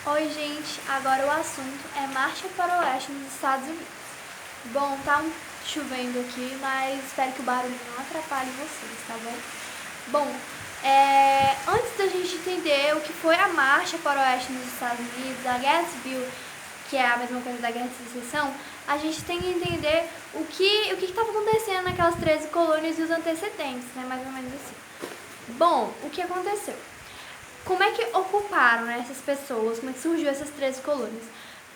Oi, gente. Agora o assunto é marcha para o oeste nos Estados Unidos. Bom, tá chovendo aqui, mas espero que o barulho não atrapalhe vocês, tá bom? Bom, antes da gente entender o que foi a marcha para o oeste nos Estados Unidos, a Guerra Civil, que é a mesma coisa da Guerra de Secessão, a gente tem que entender o que estava acontecendo naquelas 13 colônias e os antecedentes, né? Mais ou menos assim. Bom, o que aconteceu? Como é que ocuparam, né, essas pessoas? Como é que surgiu essas 13 colônias?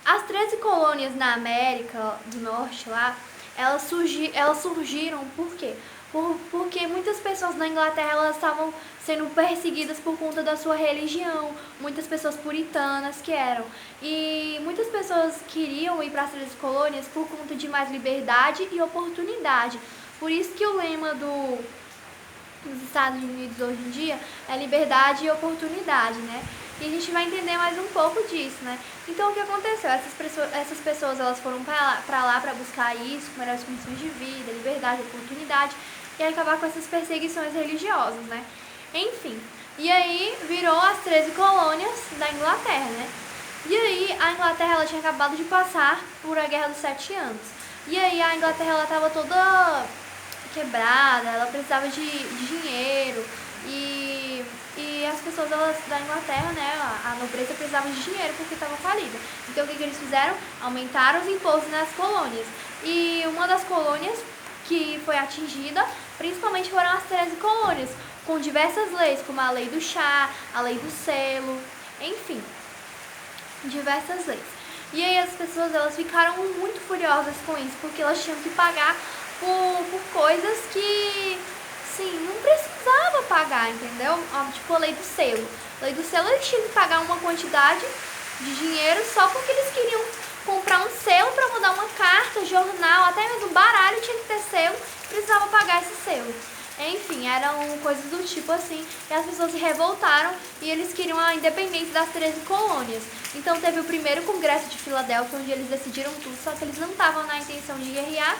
As 13 colônias na América do Norte lá, elas surgiram por quê? Porque muitas pessoas na Inglaterra elas estavam sendo perseguidas por conta da sua religião, muitas pessoas puritanas que eram. E muitas pessoas queriam ir para as 13 colônias por conta de mais liberdade e oportunidade. Por isso que o lema nos Estados Unidos hoje em dia é liberdade e oportunidade, né? E a gente vai entender mais um pouco disso, né? Então o que aconteceu? Essas pessoas elas foram para lá para buscar isso, melhores condições de vida, liberdade, oportunidade e acabar com essas perseguições religiosas, né? Enfim, e aí virou as 13 colônias da Inglaterra, né? E aí a Inglaterra ela tinha acabado de passar por a Guerra dos 7 Anos. E aí a Inglaterra ela estava toda quebrada, ela precisava de dinheiro e as pessoas da Inglaterra, né, a nobreza precisava de dinheiro porque estava falida. Então o que eles fizeram? Aumentaram os impostos nas colônias. E uma das colônias que foi atingida, principalmente foram as 13 colônias, com diversas leis, como a lei do chá, a lei do selo, enfim, diversas leis. E aí as pessoas elas ficaram muito furiosas com isso, porque elas tinham que pagar por coisas que, sim, não precisava pagar, entendeu? Tipo a lei do selo. A lei do selo eles tinham que pagar uma quantidade de dinheiro só porque eles queriam comprar um selo para mudar uma carta, jornal, até mesmo baralho tinha que ter selo, precisava pagar esse selo. Enfim, eram coisas do tipo assim, e as pessoas se revoltaram e eles queriam a independência das 13 colônias. Então teve o primeiro congresso de Filadélfia, onde eles decidiram tudo, só que eles não estavam na intenção de guerrear.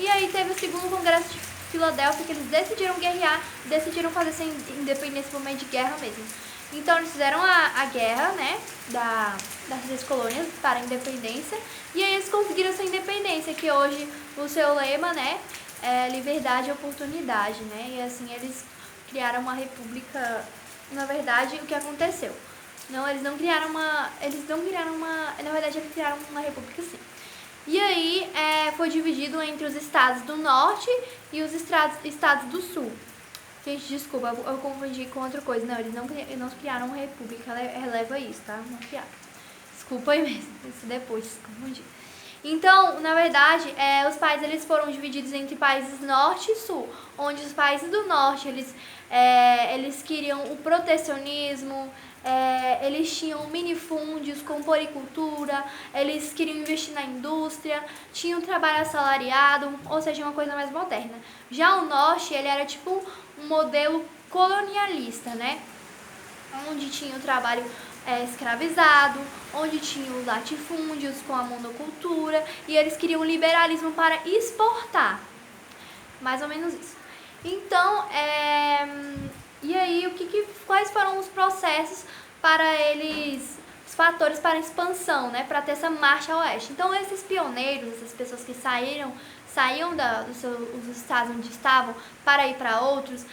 E aí teve o segundo congresso de Filadélfia, que eles decidiram guerrear, decidiram fazer essa independência por meio de guerra mesmo. Então eles fizeram a guerra, né, das 13 colônias para a independência, e aí eles conseguiram essa independência, que hoje o seu lema, né, é liberdade e oportunidade, né, e assim eles criaram uma república. Na verdade, o que aconteceu? Não, eles não criaram uma, na verdade eles criaram uma república sim. E aí foi dividido entre os estados do norte e os estados do sul. Gente, desculpa, eu confundi com outra coisa. Não, eles não criaram uma república, releva isso, tá? Não criaram. Desculpa aí mesmo, isso depois, confundi. Então, na verdade, os países eles foram divididos entre países norte e sul, onde os países do norte eles queriam o protecionismo, eles tinham minifúndios com poricultura, eles queriam investir na indústria, tinham trabalho assalariado, ou seja, uma coisa mais moderna. Já o norte, ele era tipo um modelo colonialista, né? Onde tinha o trabalho escravizado, onde tinha os latifúndios com a monocultura, e eles queriam liberalismo para exportar. Mais ou menos isso. Então, e aí, quais foram os processos para eles, os fatores para a expansão, né, para ter essa marcha ao oeste? Então, esses pioneiros, essas pessoas que saíam dos estados onde estavam para ir para outros,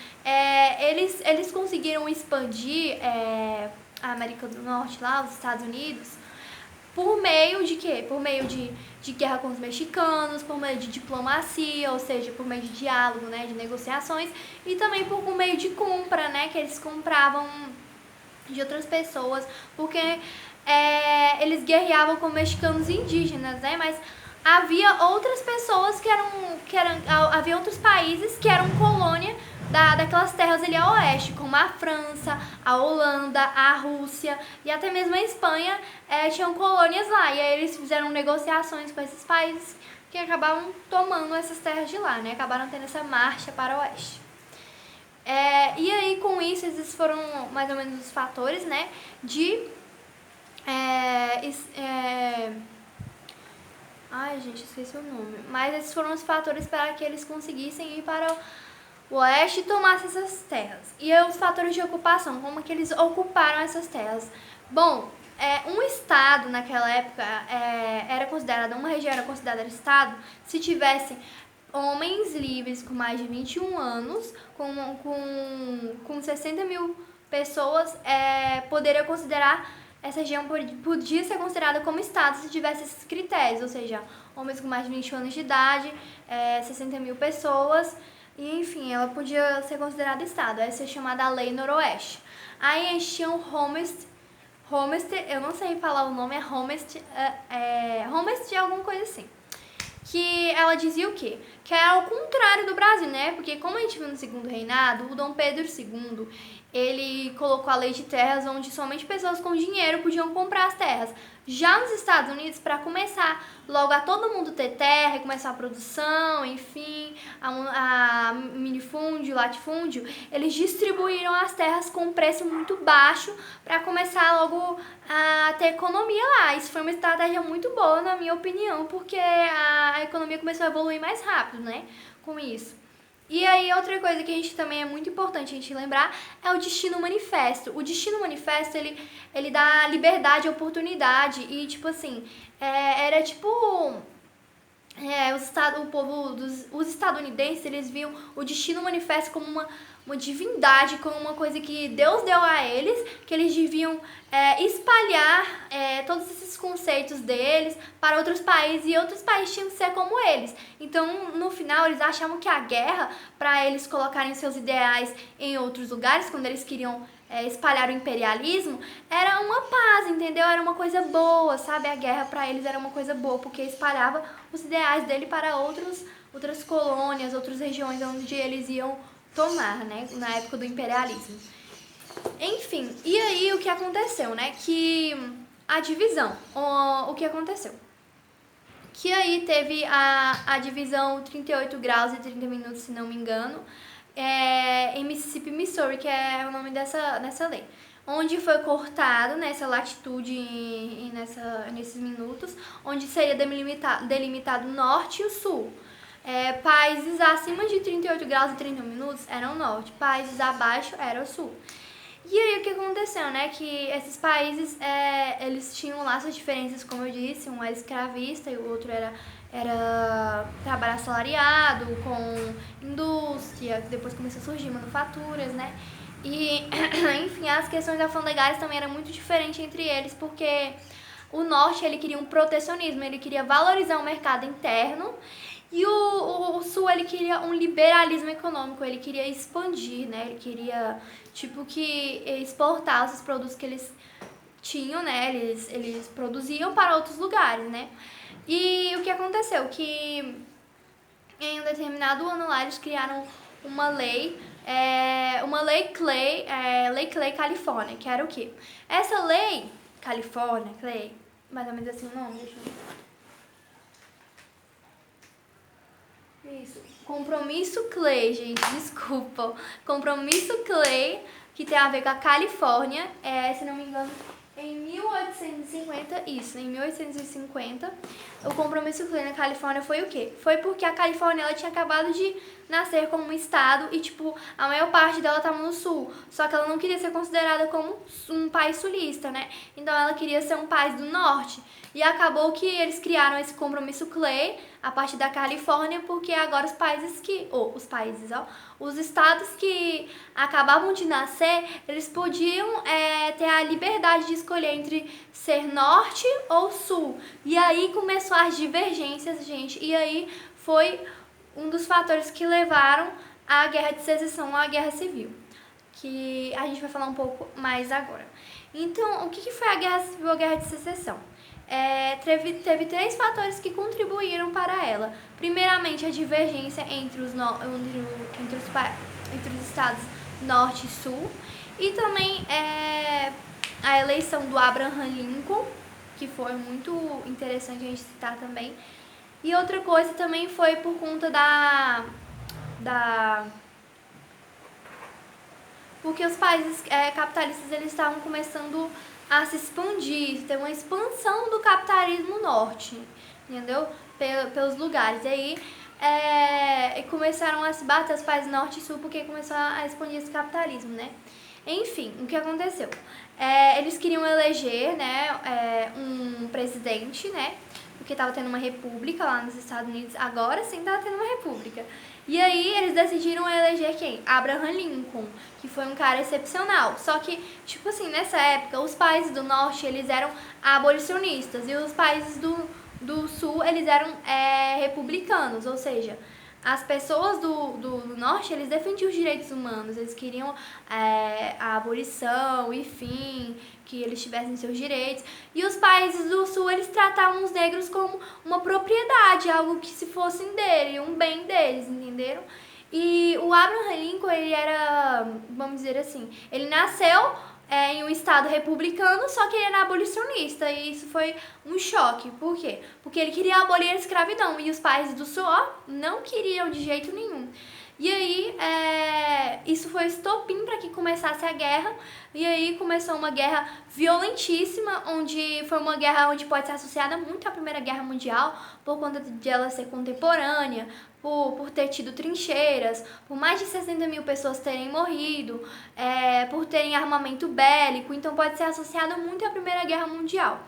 eles conseguiram expandir a América do Norte, lá, os Estados Unidos, por meio de quê? Por meio de guerra com os mexicanos, por meio de diplomacia, ou seja, por meio de diálogo, né, de negociações, e também por meio de compra, né, que eles compravam de outras pessoas, porque eles guerreavam com mexicanos e indígenas, né, mas havia outras pessoas havia outros países que eram colônia daquelas terras ali a oeste, como a França, a Holanda, a Rússia e até mesmo a Espanha tinham colônias lá. E aí eles fizeram negociações com esses países que acabavam tomando essas terras de lá, né? Acabaram tendo essa marcha para o oeste. E aí com isso esses foram mais ou menos os fatores, né? Ai, gente, esqueci o nome. Mas esses foram os fatores para que eles conseguissem ir para o oeste e tomassem essas terras. E aí, os fatores de ocupação, como que eles ocuparam essas terras? Bom, um estado naquela época era considerado, uma região era considerada estado se tivesse homens livres com mais de 21 anos, com 60 mil pessoas, poderia considerar, essa região podia ser considerada como estado se tivesse esses critérios, ou seja, homens com mais de 21 anos de idade, 60 mil pessoas, e enfim, ela podia ser considerada estado. Essa é chamada Lei Noroeste. Aí eles tinham Homestead, eu não sei falar o nome, Homestead alguma coisa assim. Que ela dizia o quê? Que é ao contrário do Brasil, né? Porque como a gente viu no segundo reinado, o Dom Pedro II, ele colocou a lei de terras onde somente pessoas com dinheiro podiam comprar as terras. Já nos Estados Unidos, para começar logo a todo mundo ter terra e começar a produção, enfim, a minifúndio, latifúndio, eles distribuíram as terras com um preço muito baixo para começar logo a ter economia lá. Isso foi uma estratégia muito boa, na minha opinião, porque a economia começou a evoluir mais rápido, né, com isso. E aí, outra coisa que a gente também é muito importante a gente lembrar é o Destino Manifesto. O Destino Manifesto, ele dá liberdade, oportunidade e, tipo assim, era tipo... os estadunidenses, eles viam o Destino Manifesto como uma divindade, como uma coisa que Deus deu a eles, que eles deviam espalhar todos esses conceitos deles para outros países, e outros países tinham que ser como eles. Então, no final, eles achavam que a guerra, para eles colocarem seus ideais em outros lugares, quando eles queriam espalhar o imperialismo, era uma paz, entendeu? Era uma coisa boa, sabe? A guerra para eles era uma coisa boa, porque espalhava os ideais dele para outras colônias, outras regiões onde eles iam tomar, né? Na época do imperialismo. Enfim, e aí o que aconteceu, né? Que a divisão, o que aconteceu? Que aí teve a divisão 38 graus e 30 minutos, se não me engano, em Mississippi, Missouri, que é o nome dessa lei, onde foi cortado nessa latitude e nesses minutos, onde seria delimitado o norte e o sul. Países acima de 38 graus e 30 minutos eram o norte, países abaixo era o sul. E aí o que aconteceu, né? Que esses países, eles tinham lá suas diferenças, como eu disse, um era escravista e o outro era trabalho assalariado, com indústria, depois começou a surgir manufaturas, né? E, enfim, as questões alfandegárias também eram muito diferentes entre eles, porque o norte, ele queria um protecionismo, ele queria valorizar o mercado interno, e o sul, ele queria um liberalismo econômico, ele queria expandir, né? Ele queria, tipo, que exportar os produtos que eles tinham, né? Eles produziam para outros lugares, né? E o que aconteceu? Que em um determinado ano lá eles criaram uma lei Lei Clay Califórnia, que era o quê? Essa lei Califórnia, Clay, mais ou menos assim o nome, deixa eu ver. Isso. Compromisso Clay, gente, desculpa. Compromisso Clay, que tem a ver com a Califórnia, se não me engano, em 1850, em 1850, o Compromisso Clay na Califórnia foi o quê? Foi porque a Califórnia, ela tinha acabado de nascer como um estado e, tipo, a maior parte dela estava no sul, só que ela não queria ser considerada como um país sulista, né? Então ela queria ser um país do norte. E acabou que eles criaram esse Compromisso Clay a partir da Califórnia, porque agora os estados que acabavam de nascer, eles podiam ter a liberdade de escolher entre ser norte ou sul. E aí começou as divergências, gente, e aí foi um dos fatores que levaram à Guerra de Secessão, à Guerra Civil, que a gente vai falar um pouco mais agora. Então, o que foi a Guerra Civil ou a Guerra de Secessão? Teve três fatores que contribuíram para ela. Primeiramente, a divergência entre os estados norte e sul, e também a eleição do Abraham Lincoln, que foi muito interessante a gente citar também. E outra coisa também foi por conta porque os países capitalistas, eles estavam começando a se expandir, ter uma expansão do capitalismo norte, entendeu? Pelos lugares. E aí começaram a se bater os países norte e sul, porque começou a expandir esse capitalismo, né? Enfim, o que aconteceu? Eles queriam eleger, né, um presidente, né, porque estava tendo uma república lá nos Estados Unidos, agora sim estava tendo uma república. E aí eles decidiram eleger quem? Abraham Lincoln, que foi um cara excepcional. Só que, tipo assim, nessa época, os países do norte, eles eram abolicionistas, e os países do sul, eles eram republicanos, ou seja, as pessoas do norte, eles defendiam os direitos humanos, eles queriam a abolição e fim, que eles tivessem seus direitos. E os países do sul, eles tratavam os negros como uma propriedade, algo que se fossem dele, um bem deles, entenderam? E o Abraham Lincoln, ele era, vamos dizer assim, ele nasceu em um estado republicano, só que ele era abolicionista, e isso foi um choque. Por quê? Porque ele queria abolir a escravidão, e os países do sul não queriam de jeito nenhum. E aí, isso foi estopim para que começasse a guerra, e aí começou uma guerra violentíssima, onde foi uma guerra onde pode ser associada muito à Primeira Guerra Mundial, por conta de ela ser contemporânea, por ter tido trincheiras, por mais de 60 mil pessoas terem morrido, por terem armamento bélico, então pode ser associado muito à Primeira Guerra Mundial.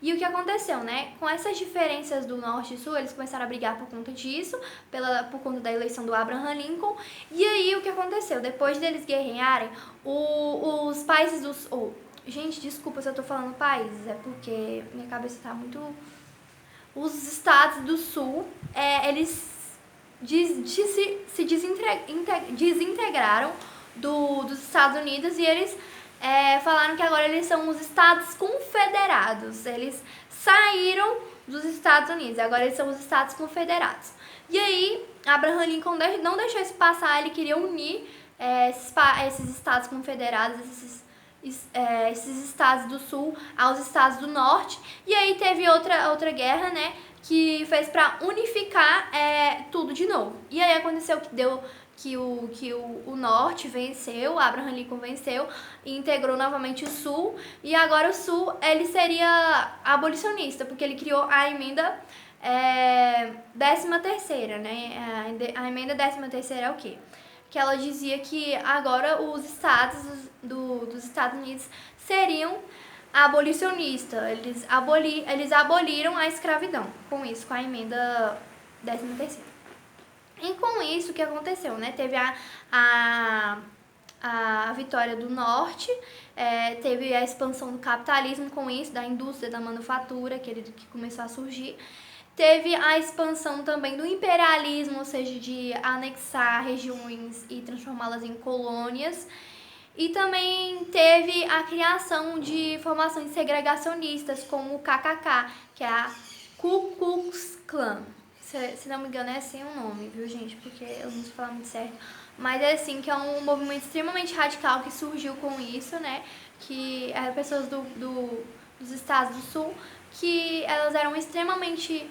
E o que aconteceu, né? Com essas diferenças do Norte e Sul, eles começaram a brigar por conta disso, por conta da eleição do Abraham Lincoln. E aí, o que aconteceu? Depois deles guerrearem, os países do Sul... Gente, desculpa se eu tô falando países, é porque minha cabeça tá muito... Os estados do Sul, eles se desintegraram dos Estados Unidos, e eles falaram que agora eles são os Estados Confederados. Eles saíram dos Estados Unidos, agora eles são os Estados Confederados. E aí, Abraham Lincoln não deixou isso passar, ele queria unir esses Estados Confederados, esses estados do Sul aos estados do Norte. E aí teve outra guerra, né, que fez para unificar tudo de novo. E aí aconteceu que o Norte venceu, Abraham Lincoln venceu e integrou novamente o Sul. E agora o Sul, ele seria abolicionista, porque ele criou a emenda 13ª, né? A emenda 13ª é o quê? Que ela dizia que agora os estados dos Estados Unidos seriam abolicionistas. Eles aboliram a escravidão com isso, com a emenda 13ª. E com isso, o que aconteceu, né? Teve a vitória do Norte, teve a expansão do capitalismo com isso, da indústria, da manufatura, que começou a surgir. Teve a expansão também do imperialismo, ou seja, de anexar regiões e transformá-las em colônias. E também teve a criação de formações segregacionistas, como o KKK, que é a Ku Klux Klan. Se não me engano é assim o nome, viu, gente? Porque eu não sei falar muito certo. Mas é assim, que é um movimento extremamente radical que surgiu com isso, né? Que eram pessoas dos estados do Sul, que elas eram extremamente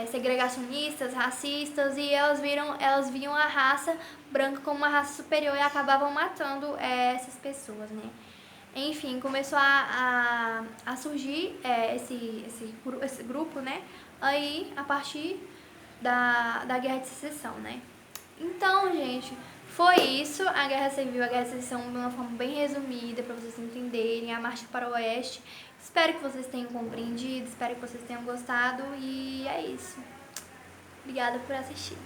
segregacionistas, racistas, e elas viam a raça branca como uma raça superior e acabavam matando essas pessoas, né? Enfim, começou a surgir esse grupo, né? Aí, a partir da Guerra de Secessão, né? Então, gente, foi isso, a Guerra Civil, a Guerra de Secessão, de uma forma bem resumida, para vocês entenderem, a Marcha para o Oeste. Espero que vocês tenham compreendido, espero que vocês tenham gostado, e é isso. Obrigada por assistir.